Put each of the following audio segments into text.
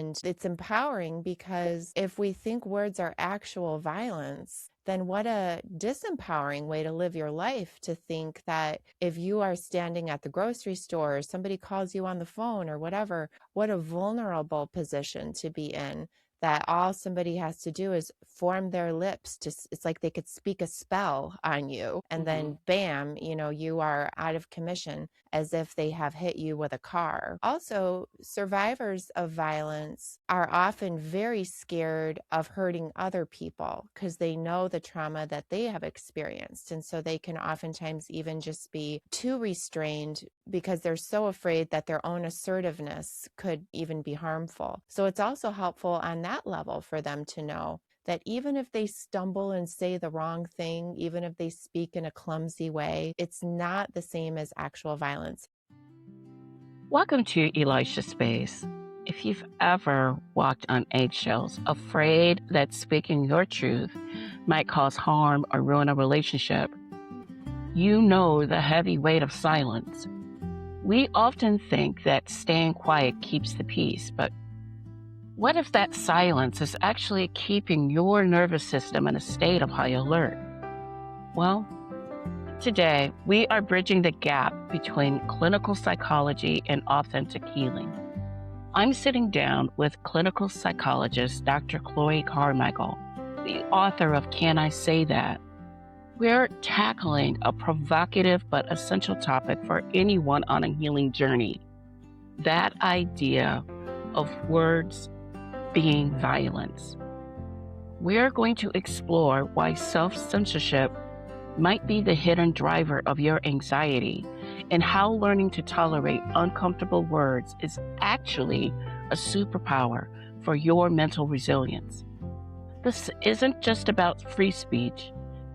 And it's empowering because if we think words are actual violence, then what a disempowering way to live your life, to think that if you are standing at the grocery store or somebody calls you on the phone or whatever, what a vulnerable position to be in, that all somebody has to do is form their lips to, it's like they could speak a spell on you and Mm-hmm. then bam, you are out of commission, as if they have hit you with a car. Also, survivors of violence are often very scared of hurting other people because they know the trauma that they have experienced. And so they can oftentimes even just be too restrained because they're so afraid that their own assertiveness could even be harmful. So it's also helpful on that level for them to know that even if they stumble and say the wrong thing, even if they speak in a clumsy way, it's not the same as actual violence. Welcome to Elisha Space. If you've ever walked on eggshells, afraid that speaking your truth might cause harm or ruin a relationship, you know the heavy weight of silence. We often think that staying quiet keeps the peace, but what if that silence is actually keeping your nervous system in a state of high alert? Well, today we are bridging the gap between clinical psychology and authentic healing. I'm sitting down with clinical psychologist Dr. Chloe Carmichael, the author of Can I Say That? We're tackling a provocative but essential topic for anyone on a healing journey, that idea of words being violence. We're going to explore why self-censorship might be the hidden driver of your anxiety and how learning to tolerate uncomfortable words is actually a superpower for your mental resilience. This isn't just about free speech,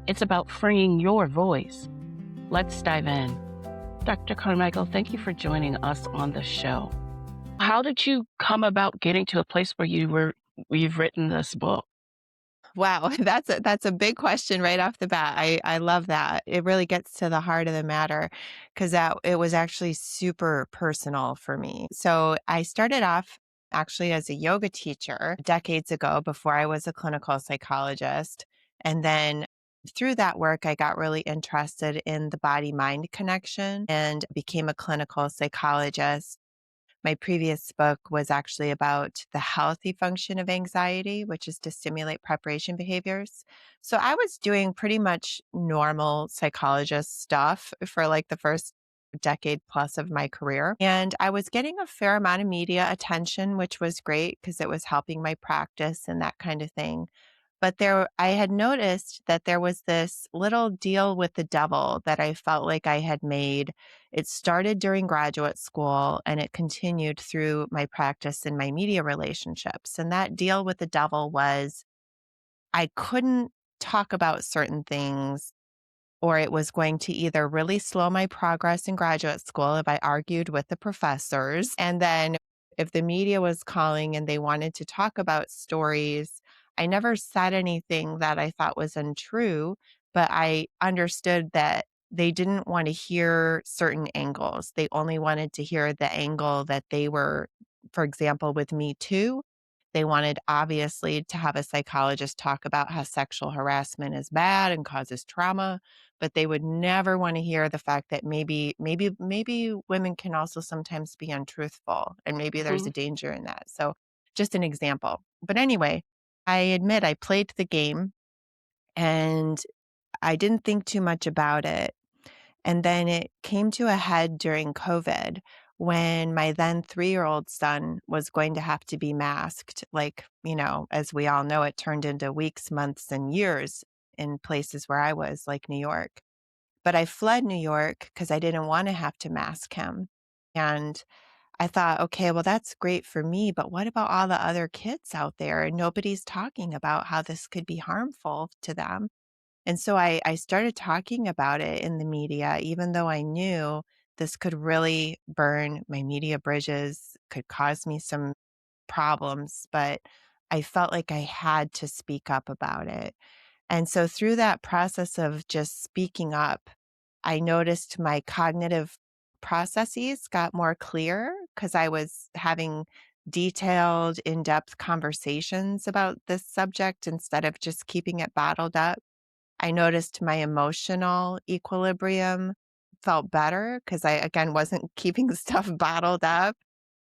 it's about freeing your voice. Let's dive in. Dr. Carmichael, thank you for joining us on the show. How did you come about getting to a place where you've written this book? Wow, that's a big question right off the bat. I love that. It really gets to the heart of the matter because that it was actually super personal for me. So I started off actually as a yoga teacher decades ago before I was a clinical psychologist. And then through that work, I got really interested in the body mind connection and became a clinical psychologist. My previous book was actually about the healthy function of anxiety, which is to stimulate preparation behaviors. So I was doing pretty much normal psychologist stuff for like the first decade plus of my career. And I was getting a fair amount of media attention, which was great because it was helping my practice and that kind of thing. But I had noticed that there was this little deal with the devil that I felt like I had made. It started during graduate school and it continued through my practice and my media relationships. And that deal with the devil was I couldn't talk about certain things, or it was going to either really slow my progress in graduate school if I argued with the professors. And then if the media was calling and they wanted to talk about stories, I never said anything that I thought was untrue, but I understood that they didn't want to hear certain angles. They only wanted to hear the angle that they were, for example, with Me Too. They wanted obviously to have a psychologist talk about how sexual harassment is bad and causes trauma, but they would never want to hear the fact that maybe women can also sometimes be untruthful and maybe there's Mhm. a danger in that. So just an example. But anyway, I admit I played the game and I didn't think too much about it. And then it came to a head during COVID when my then 3-year-old son was going to have to be masked. Like, as we all know, it turned into weeks, months, and years in places where I was, like New York. But I fled New York because I didn't want to have to mask him. And I thought, okay, well, that's great for me, but what about all the other kids out there? And nobody's talking about how this could be harmful to them. And so I started talking about it in the media, even though I knew this could really burn my media bridges, could cause me some problems, but I felt like I had to speak up about it. And so through that process of just speaking up, I noticed my cognitive processes got more clear because I was having detailed, in-depth conversations about this subject instead of just keeping it bottled up. I noticed my emotional equilibrium felt better because I, again, wasn't keeping stuff bottled up.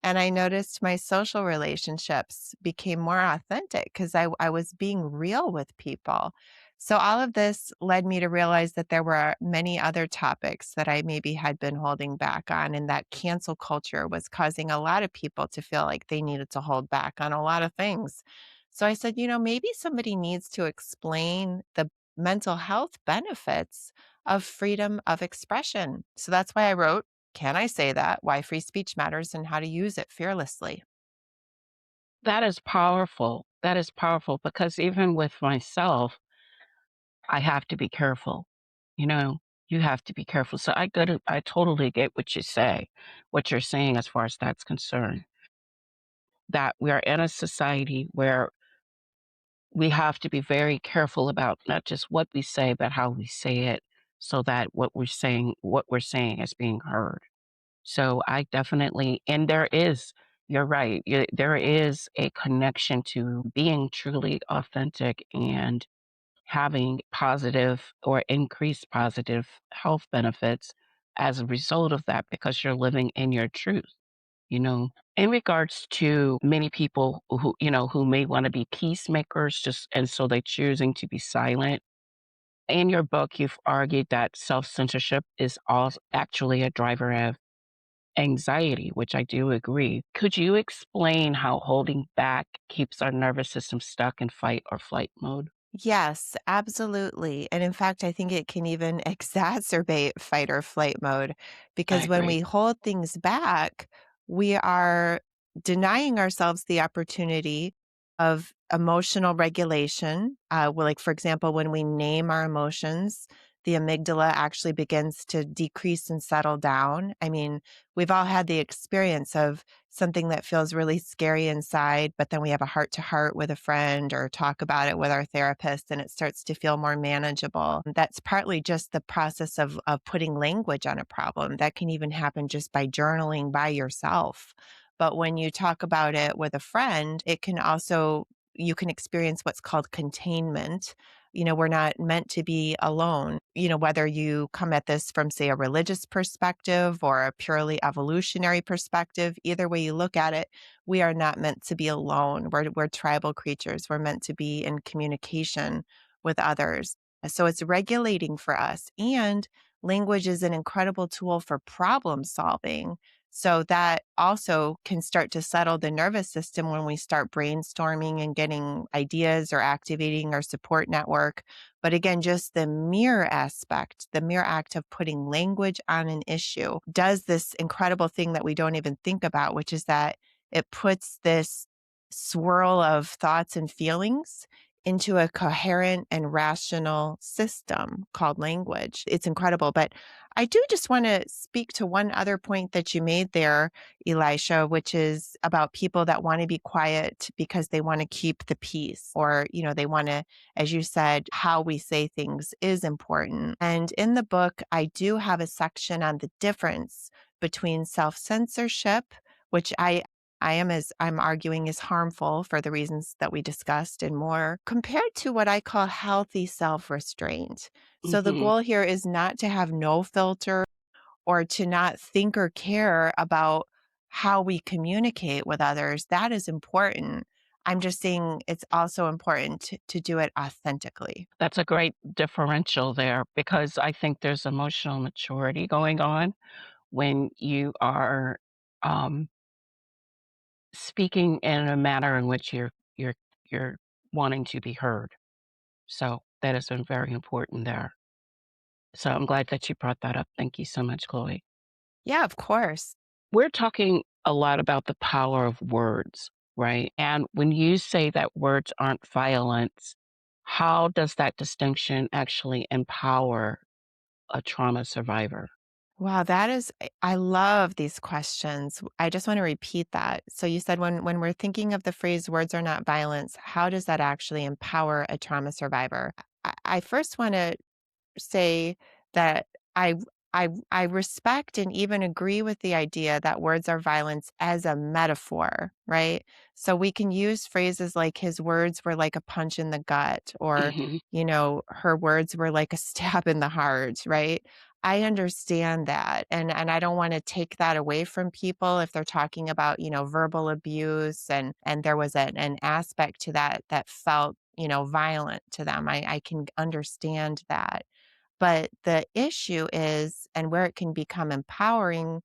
And I noticed my social relationships became more authentic because I was being real with people. So, all of this led me to realize that there were many other topics that I maybe had been holding back on, and that cancel culture was causing a lot of people to feel like they needed to hold back on a lot of things. So, I said, maybe somebody needs to explain the mental health benefits of freedom of expression. So, that's why I wrote Can I Say That? Why Free Speech Matters and How to Use It Fearlessly. That is powerful. That is powerful because even with myself, I have to be careful. You know, you have to be careful. So I totally get what you're saying as far as that's concerned. That we are in a society where we have to be very careful about not just what we say, but how we say it so that what we're saying is being heard. So I definitely, and you're right, there is a connection to being truly authentic and having positive or increased positive health benefits as a result of that because you're living in your truth. You know, in regards to many people who may want to be peacemakers just and so they're choosing to be silent. In your book, you've argued that self-censorship is also actually a driver of anxiety, which I do agree. Could you explain how holding back keeps our nervous system stuck in fight or flight mode? Yes, absolutely. And in fact, I think it can even exacerbate fight or flight mode I because when agree. we hold things back, we are denying ourselves the opportunity of emotional regulation. Like, for example, when we name our emotions, the amygdala actually begins to decrease and settle down. I mean, we've all had the experience of something that feels really scary inside, but then we have a heart to heart with a friend or talk about it with our therapist and it starts to feel more manageable. That's partly just the process of putting language on a problem. That can even happen just by journaling by yourself. But when you talk about it with a friend, it can also you can experience what's called containment. We're not meant to be alone. Whether you come at this from, say, a religious perspective or a purely evolutionary perspective, either way you look at it, we are not meant to be alone. We're tribal creatures. We're meant to be in communication with others. So it's regulating for us. And language is an incredible tool for problem solving. So that also can start to settle the nervous system when we start brainstorming and getting ideas or activating our support network. But again, just the mere aspect, the mere act of putting language on an issue does this incredible thing that we don't even think about, which is that it puts this swirl of thoughts and feelings into a coherent and rational system called language. It's incredible. But I do just want to speak to one other point that you made there, Elisha, which is about people that want to be quiet because they want to keep the peace, or, they want to, as you said, how we say things is important. And in the book, I do have a section on the difference between self-censorship, which I'm arguing is harmful for the reasons that we discussed and more, compared to what I call healthy self-restraint. So the Mhm. goal here is not to have no filter or to not think or care about how we communicate with others. That is important. I'm just saying it's also important to do it authentically. That's a great differential there because I think there's emotional maturity going on when you are, um, speaking in a manner in which you're wanting to be heard. So that has been very important there. So I'm glad that you brought that up. Thank you so much, Chloe. Yeah, of course. We're talking a lot about the power of words, right? And when you say that words aren't violence, how does that distinction actually empower a trauma survivor? Wow, I love these questions. I just want to repeat that. So you said when we're thinking of the phrase words are not violence, how does that actually empower a trauma survivor? I first want to say that I I respect and even agree with the idea that words are violence as a metaphor, right? So we can use phrases like his words were like a punch in the gut, or, Mhm. her words were like a stab in the heart, right? I understand that. And I don't want to take that away from people if they're talking about, verbal abuse, and there was an aspect to that that felt, violent to them. I can understand that. But the issue is, and where it can become empowering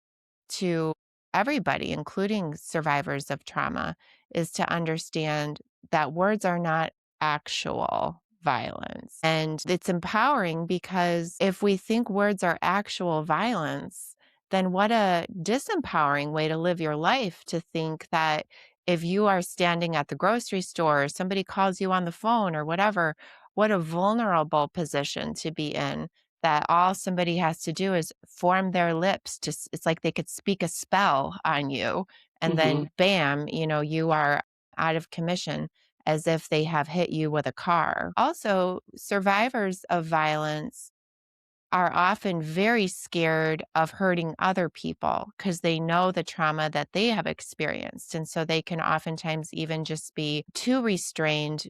to everybody, including survivors of trauma, is to understand that words are not actual violence. And it's empowering because if we think words are actual violence, then what a disempowering way to live your life to think that if you are standing at the grocery store or somebody calls you on the phone or whatever, what a vulnerable position to be in, that all somebody has to do is form their lips to it's like they could speak a spell on you, and Mhm. then bam, you are out of commission, as if they have hit you with a car. Also, survivors of violence are often very scared of hurting other people because they know the trauma that they have experienced, and so they can oftentimes even just be too restrained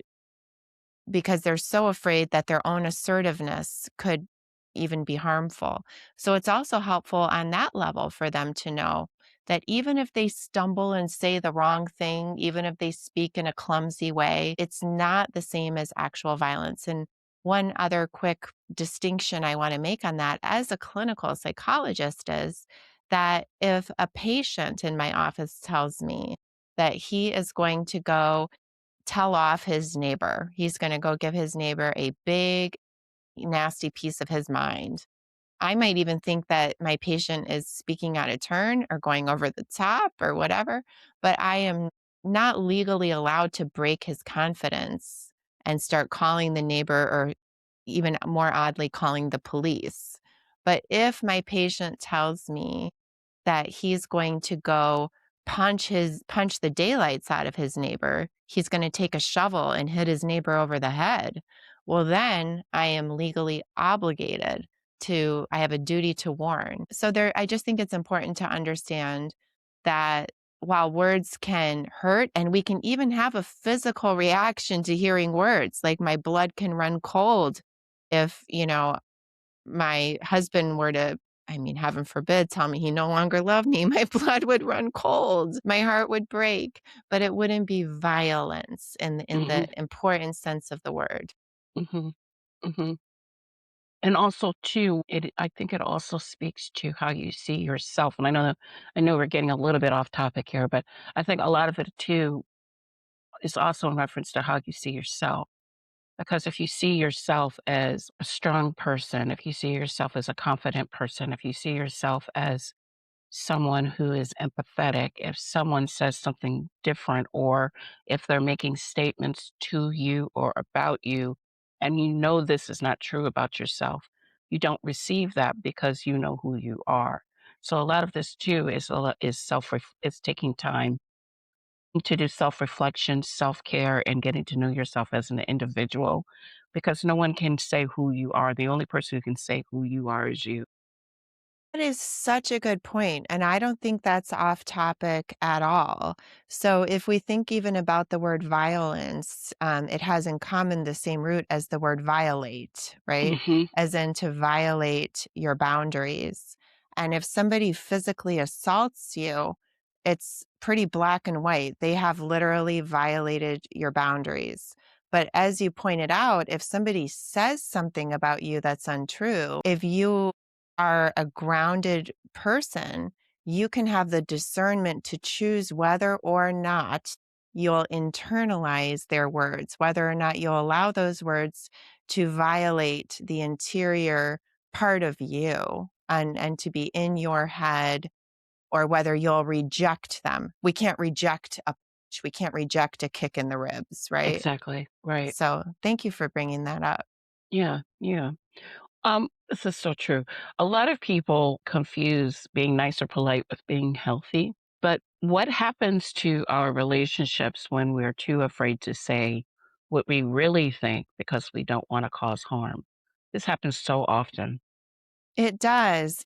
because they're so afraid that their own assertiveness could even be harmful. So it's also helpful on that level for them to know that even if they stumble and say the wrong thing, even if they speak in a clumsy way, it's not the same as actual violence. And one other quick distinction I want to make on that as a clinical psychologist is that if a patient in my office tells me that he is going to go tell off his neighbor. He's gonna go give his neighbor a big, nasty piece of his mind. I might even think that my patient is speaking out of turn or going over the top or whatever, but I am not legally allowed to break his confidence and start calling the neighbor, or even more oddly, calling the police. But if my patient tells me that he's going to go punch the daylights out of his neighbor, he's gonna take a shovel and hit his neighbor over the head, well, then I am legally obligated to I have a duty to warn. So there I just think it's important to understand that while words can hurt, and we can even have a physical reaction to hearing words, like my blood can run cold if, my husband were to, I mean, heaven forbid, tell me he no longer loved me, my blood would run cold, my heart would break, but it wouldn't be violence in the Mhm. important sense of the word. Mhm. Mhm. And also too, I think it also speaks to how you see yourself. And I know we're getting a little bit off topic here, but I think a lot of it too is also in reference to how you see yourself. Because if you see yourself as a strong person, if you see yourself as a confident person, if you see yourself as someone who is empathetic, if someone says something different, or if they're making statements to you or about you, and you know this is not true about yourself, you don't receive that because you know who you are. So a lot of this too is is taking time to do self-reflection, self-care, and getting to know yourself as an individual, because no one can say who you are. The only person who can say who you are is you. That is such a good point, and I don't think that's off topic at all. So, if we think even about the word violence, it has in common the same root as the word violate, right? Mhm. As in to violate your boundaries. And if somebody physically assaults you, it's pretty black and white. They have literally violated your boundaries. But as you pointed out, if somebody says something about you that's untrue, if you are a grounded person, you can have the discernment to choose whether or not you'll internalize their words, whether or not you'll allow those words to violate the interior part of you, and to be in your head, or whether you'll reject them. We can't reject a punch, we can't reject a kick in the ribs, right? Exactly. Right. So thank you for bringing that up. Yeah. Yeah. This is so true. A lot of people confuse being nice or polite with being healthy. But what happens to our relationships when we're too afraid to say what we really think because we don't want to cause harm? This happens so often. It does.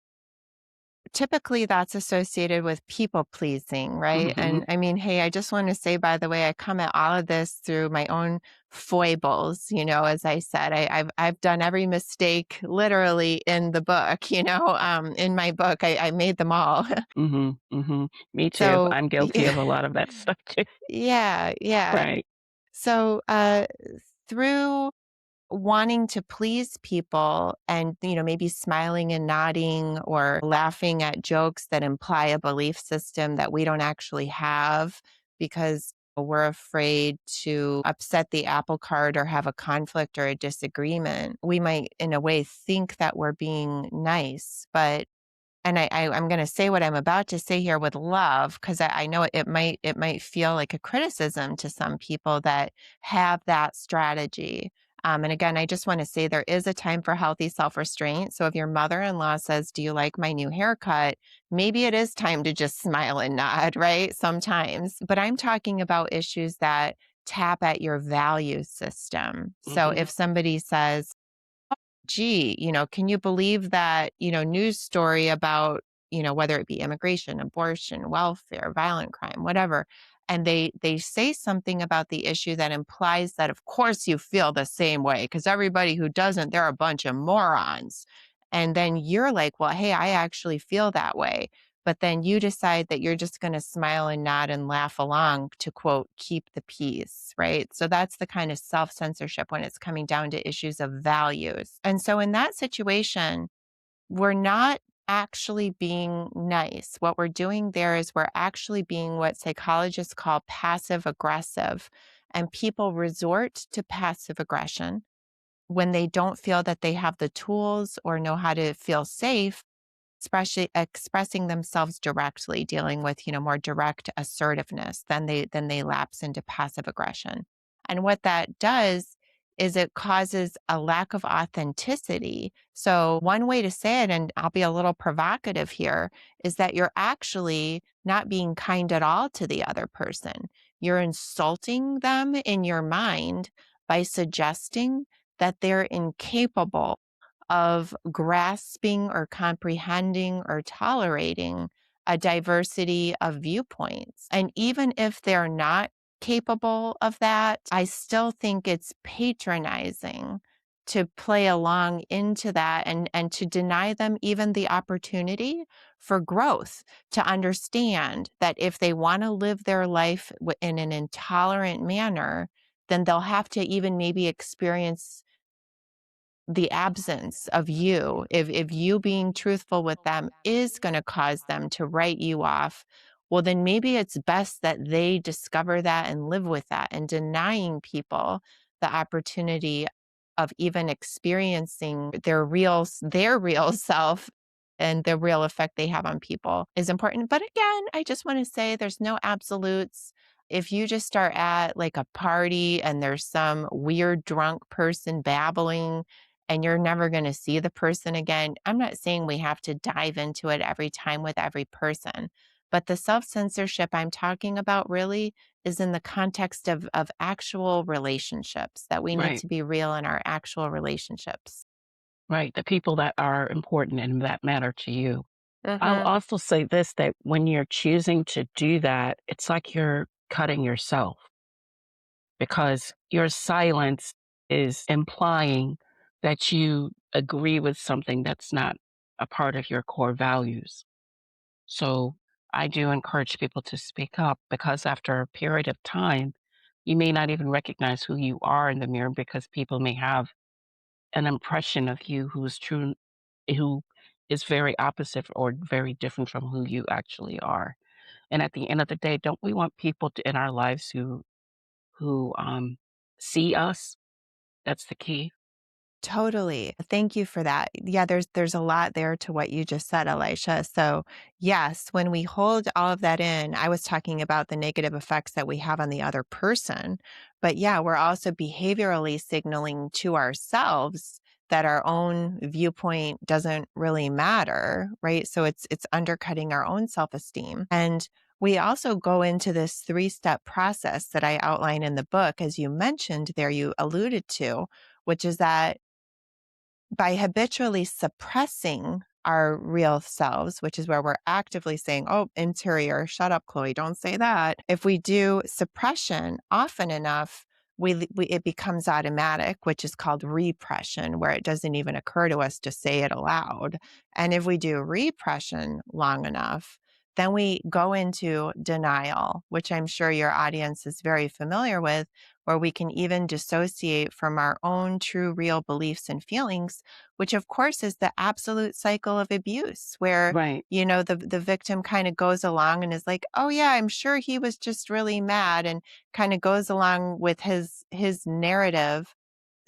typically that's associated with people pleasing, right? Hmm. And I mean, hey, I just want to say, by the way, I come at all of this through my own foibles. As I said, I've done every mistake literally in the book. In my book, I made them all. Hmm. Hmm. Me too. So I'm guilty of a lot of that stuff too. yeah, yeah. Right. So through wanting to please people and maybe smiling and nodding or laughing at jokes that imply a belief system that we don't actually have because we're afraid to upset the apple cart or have a conflict or a disagreement, we might in a way think that we're being nice, but I'm going to say what I'm about to say here with love, because I know it might feel like a criticism to some people that have that strategy. And again, I just want to say there is a time for healthy self-restraint. So if your mother-in-law says, "Do you like my new haircut?" Maybe it is time to just smile and nod, right? Sometimes. But I'm talking about issues that tap at your value system. So Hmm. if somebody says, gee, can you believe that, news story about, whether it be immigration, abortion, welfare, violent crime, whatever. And they say something about the issue that implies that of course you feel the same way because everybody who doesn't, they're a bunch of morons. And then you're like, well, hey, I actually feel that way. But then you decide that you're just going to smile and nod and laugh along to quote, keep the peace, right? So that's the kind of self censorship when it's coming down to issues of values. And so in that situation, we're not actually being nice. What we're doing there is we're actually being what psychologists call passive aggressive. And people resort to passive aggression when they don't feel that they have the tools or know how to feel safe, especially expressing themselves directly, dealing with, more direct assertiveness, then they lapse into passive aggression. And what that does is it causes a lack of authenticity. So one way to say it, and I'll be a little provocative here, is that you're actually not being kind at all to the other person. You're insulting them in your mind by suggesting that they're incapable of grasping or comprehending or tolerating a diversity of viewpoints. And even if they're not capable of that, I still think it's patronizing to play along into that and to deny them even the opportunity for growth, to understand that if they want to live their life in an intolerant manner, then they'll have to even maybe experience the absence of you, if you being truthful with them is going to cause them to write you off, well, then maybe it's best that they discover that and live with that. And denying people the opportunity of even experiencing their real self and the real effect they have on people is important. But again, I just want to say there's no absolutes. If you just start at like a party and there's some weird drunk person babbling and you're never going to see the person again. I'm not saying we have to dive into it every time with every person, but the self censorship I'm talking about really is in the context of actual relationships, that we need Right. to be real in our actual relationships. Right. The people that are important and that matter to you. I'll Hmm. also say this, that when you're choosing to do that, it's like you're cutting yourself because your silence is implying that you agree with something that's not a part of your core values. So I do encourage people to speak up because after a period of time, you may not even recognize who you are in the mirror because people may have an impression of you who is very opposite or very different from who you actually are. And at the end of the day, don't we want people in our lives who see us? That's the key. Totally. Thank you for that. Yeah, there's a lot there to what you just said, Elisha. So, yes, when we hold all of that in, I was talking about the negative effects that we have on the other person. But yeah, we're also behaviorally signaling to ourselves that our own viewpoint doesn't really matter, right? So it's undercutting our own self-esteem. And we also go into this three-step process that I outline in the book, as you mentioned there, you alluded to, which is that by habitually suppressing our real selves, which is where we're actively saying, oh, interior, shut up, Chloe, don't say that. If we do suppression often enough, it becomes automatic, which is called repression, where it doesn't even occur to us to say it aloud. And if we do repression long enough, then we go into denial, which I'm sure your audience is very familiar with, where we can even dissociate from our own true, real beliefs and feelings, which of course is the absolute cycle of abuse, where Right. the victim kind of goes along and is like, oh yeah, I'm sure he was just really mad, and kind of goes along with his narrative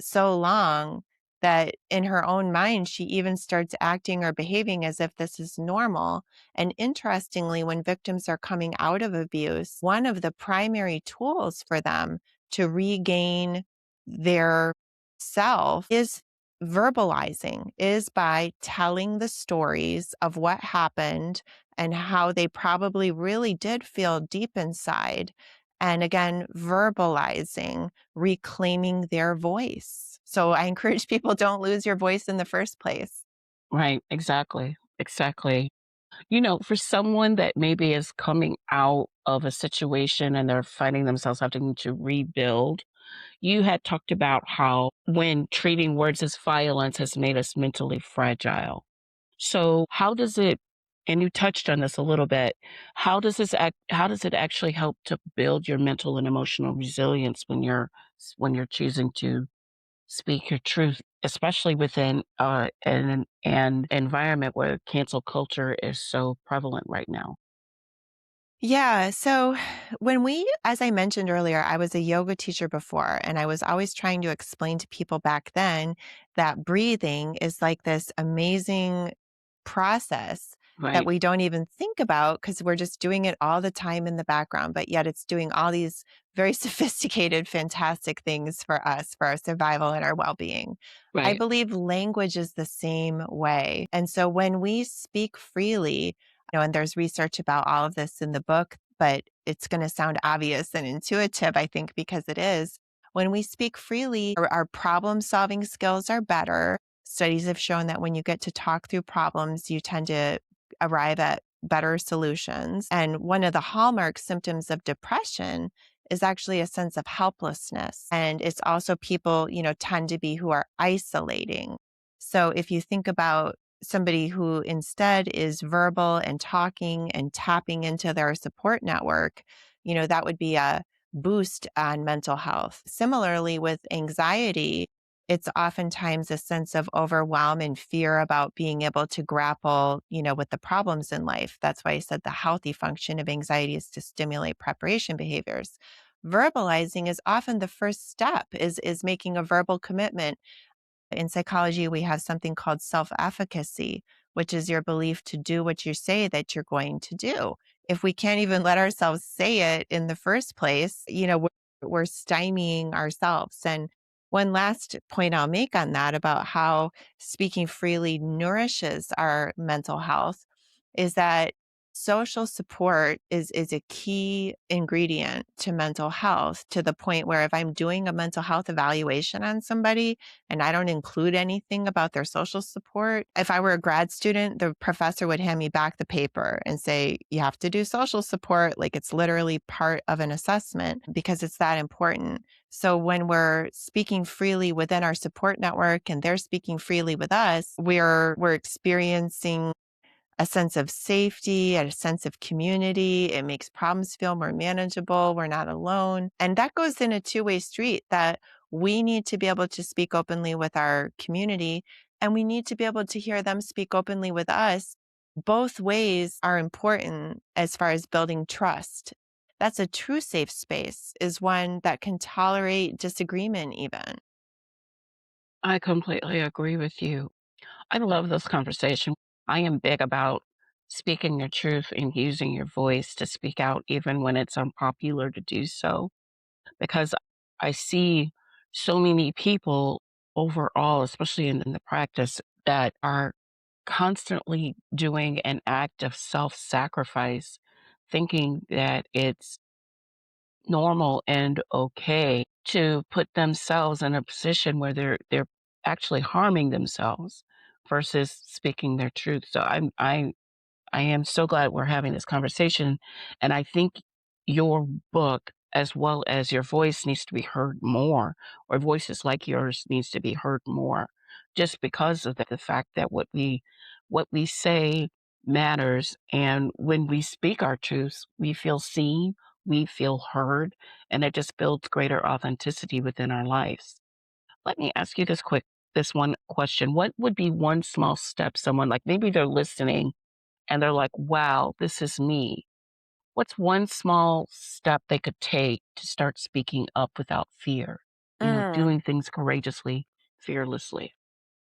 so long that in her own mind, she even starts acting or behaving as if this is normal. And interestingly, when victims are coming out of abuse, one of the primary tools for them to regain their self is verbalizing, is by telling the stories of what happened and how they probably really did feel deep inside. And again, verbalizing, reclaiming their voice. So I encourage people, don't lose your voice in the first place. Right. Exactly. Exactly. For someone that maybe is coming out of a situation and they're finding themselves having to rebuild, you had talked about how when treating words as violence has made us mentally fragile. So, how does it, and you touched on this a little bit, how does it actually help to build your mental and emotional resilience when you're choosing to speak your truth, especially within an environment where cancel culture is so prevalent right now? Yeah. So as I mentioned earlier, I was a yoga teacher before, and I was always trying to explain to people back then that breathing is like this amazing process that Right, we don't even think about because we're just doing it all the time in the background, but yet it's doing all these very sophisticated, fantastic things for us, for our survival and our well being. I right, believe language is the same way. And so when we speak freely, and there's research about all of this in the book, but it's going to sound obvious and intuitive, I think, because it is. When we speak freely, our problem solving skills are better. Studies have shown that when you get to talk through problems, you tend to arrive at better solutions. And one of the hallmark symptoms of depression is actually a sense of helplessness. And it's also people, tend to be who are isolating. So if you think about somebody who instead is verbal and talking and tapping into their support network, that would be a boost on mental health. Similarly, with anxiety, it's oftentimes a sense of overwhelm and fear about being able to grapple, with the problems in life. That's why I said the healthy function of anxiety is to stimulate preparation behaviors. Verbalizing is often the first step, is making a verbal commitment. In psychology, we have something called self-efficacy, which is your belief to do what you say that you're going to do. If we can't even let ourselves say it in the first place, we're stymieing ourselves. And one last point I'll make on that about how speaking freely nourishes our mental health is that social support is a key ingredient to mental health, to the point where if I'm doing a mental health evaluation on somebody and I don't include anything about their social support, if I were a grad student, the professor would hand me back the paper and say, you have to do social support. Like, it's literally part of an assessment because it's that important. So when we're speaking freely within our support network and they're speaking freely with us, we're experiencing a sense of safety and a sense of community. It makes problems feel more manageable. We're not alone. And that goes in a two-way street, that we need to be able to speak openly with our community, and we need to be able to hear them speak openly with us. Both ways are important as far as building trust. That's a true safe space, is one that can tolerate disagreement even. I completely agree with you. I love this conversation. I am big about speaking your truth and using your voice to speak out, even when it's unpopular to do so, because I see so many people overall, especially in the practice, that are constantly doing an act of self sacrifice, thinking that it's normal and okay to put themselves in a position where they're actually harming themselves versus speaking their truth. So I am so glad we're having this conversation, and I think your book, as well as your voice, needs to be heard more, or voices like yours needs to be heard more, just because of the fact that what we say matters, and when we speak our truths, we feel seen, we feel heard, and it just builds greater authenticity within our lives. Let me ask you this one question. What would be one small step someone, like, maybe they're listening and they're like, wow, this is me. What's one small step they could take to start speaking up without fear? Mm. Doing things courageously, fearlessly.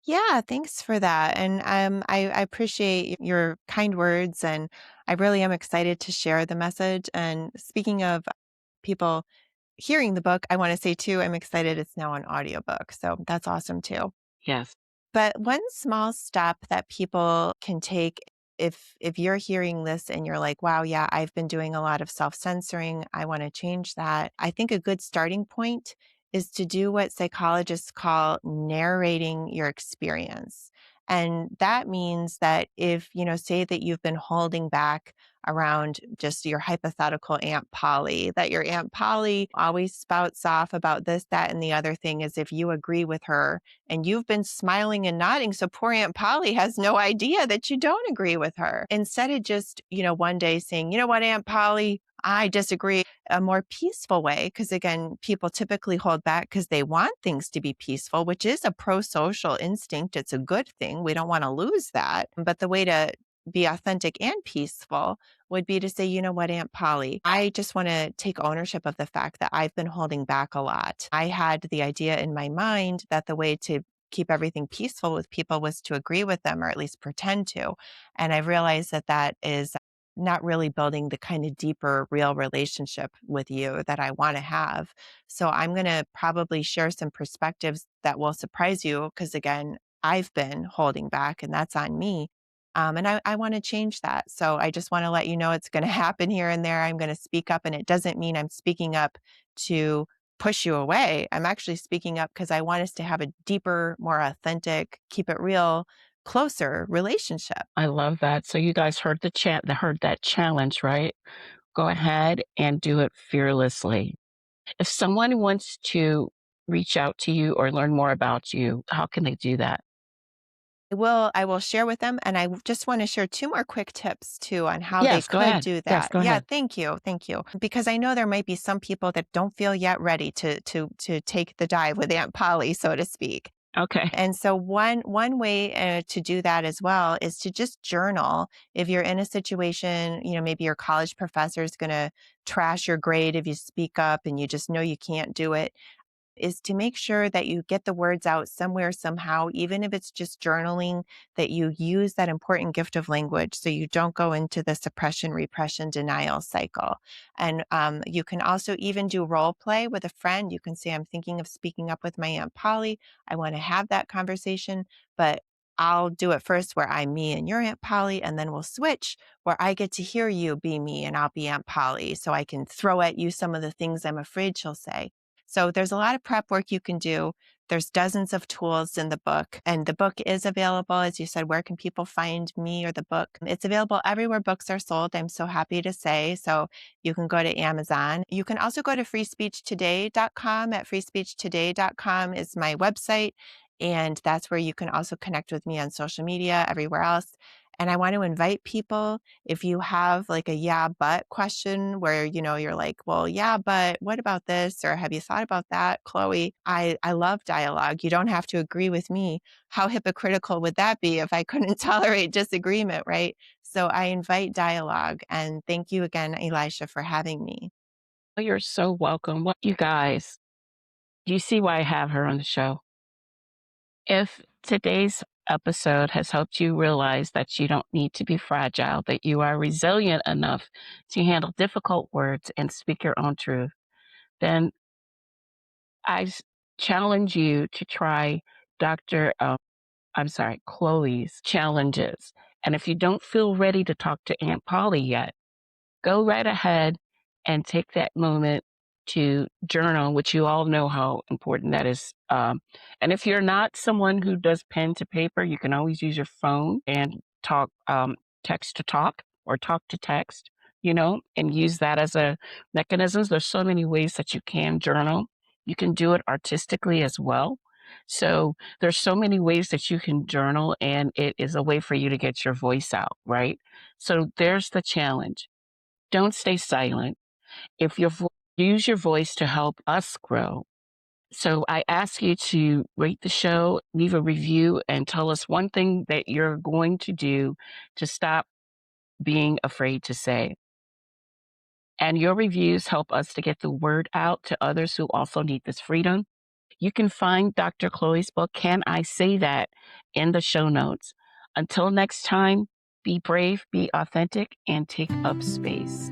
Yeah, thanks for that. And I appreciate your kind words, and I really am excited to share the message. And speaking of people hearing the book, I want to say too, I'm excited it's now an audiobook. So that's awesome too. Yes, But one small step that people can take, if you're hearing this and you're like, wow, yeah, I've been doing a lot of self-censoring, I want to change that. I think a good starting point is to do what psychologists call narrating your experience. And that means that if, say that you've been holding back around just your hypothetical Aunt Polly, that your Aunt Polly always spouts off about this, that, and the other thing, as if you agree with her and you've been smiling and nodding. So poor Aunt Polly has no idea that you don't agree with her. Instead of just, one day saying, you know what, Aunt Polly, I disagree, a more peaceful way. Because again, people typically hold back because they want things to be peaceful, which is a pro social instinct. It's a good thing. We don't want to lose that. But the way to be authentic and peaceful would be to say, you know what, Aunt Polly, I just want to take ownership of the fact that I've been holding back a lot. I had the idea in my mind that the way to keep everything peaceful with people was to agree with them, or at least pretend to. And I've realized that that is not really building the kind of deeper, real relationship with you that I want to have. So I'm going to probably share some perspectives that will surprise you because, again, I've been holding back and that's on me. And I want to change that. So I just want to let you know it's going to happen here and there. I'm going to speak up, and it doesn't mean I'm speaking up to push you away. I'm actually speaking up because I want us to have a deeper, more authentic, keep it real, closer relationship. I love that. So you guys heard that challenge, right? Go ahead and do it fearlessly. If someone wants to reach out to you or learn more about you, how can they do that? I will share with them, and just want to share two more quick tips too on how they Yes, go could ahead. do Yes, that. go Yeah, ahead. thank you. Thank you. Because I know there might be some people that don't feel yet ready to take the dive with Aunt Polly, so to speak. Okay. And so one way to do that as well is to just journal. If you're in a situation, maybe your college professor is going to trash your grade if you speak up and you just know you can't do it, is to make sure that you get the words out somewhere, somehow, even if it's just journaling, that you use that important gift of language so you don't go into the suppression, repression, denial cycle. And you can also even do role play with a friend. You can say, I'm thinking of speaking up with my Aunt Polly. I want to have that conversation, but I'll do it first where I'm me and your Aunt Polly, and then we'll switch where I get to hear you be me and I'll be Aunt Polly. So I can throw at you some of the things I'm afraid she'll say. So there's a lot of prep work you can do. There's dozens of tools in the book, and the book is available. As you said, where can people find me or the book? It's available everywhere books are sold, I'm so happy to say. So you can go to Amazon. You can also go to freespeechtoday.com. At freespeechtoday.com is my website. And that's where you can also connect with me on social media, everywhere else. And I want to invite people, if you have like a yeah, but question where, you're like, well, yeah, but what about this? Or have you thought about that, Chloe? I love dialogue. You don't have to agree with me. How hypocritical would that be if I couldn't tolerate disagreement, right? So I invite dialogue. And thank you again, Elisha, for having me. Oh, you're so welcome. Well, you guys, do you see why I have her on the show? If today's episode has helped you realize that you don't need to be fragile, that you are resilient enough to handle difficult words and speak your own truth, then I challenge you to try Dr. I'm sorry, Chloe's challenges. And if you don't feel ready to talk to Aunt Polly yet, go right ahead and take that moment to journal, which you all know how important that is. And if you're not someone who does pen to paper, you can always use your phone and talk, text to talk or talk to text, and use that as a mechanism. There's so many ways that you can journal. You can do it artistically as well. So there's so many ways that you can journal, and it is a way for you to get your voice out, right? So there's the challenge. Don't stay silent. If use your voice to help us grow. So I ask you to rate the show, leave a review, and tell us one thing that you're going to do to stop being afraid to say. And your reviews help us to get the word out to others who also need this freedom. You can find Dr. Chloe's book, Can I Say That, in the show notes. Until next time, be brave, be authentic, and take up space.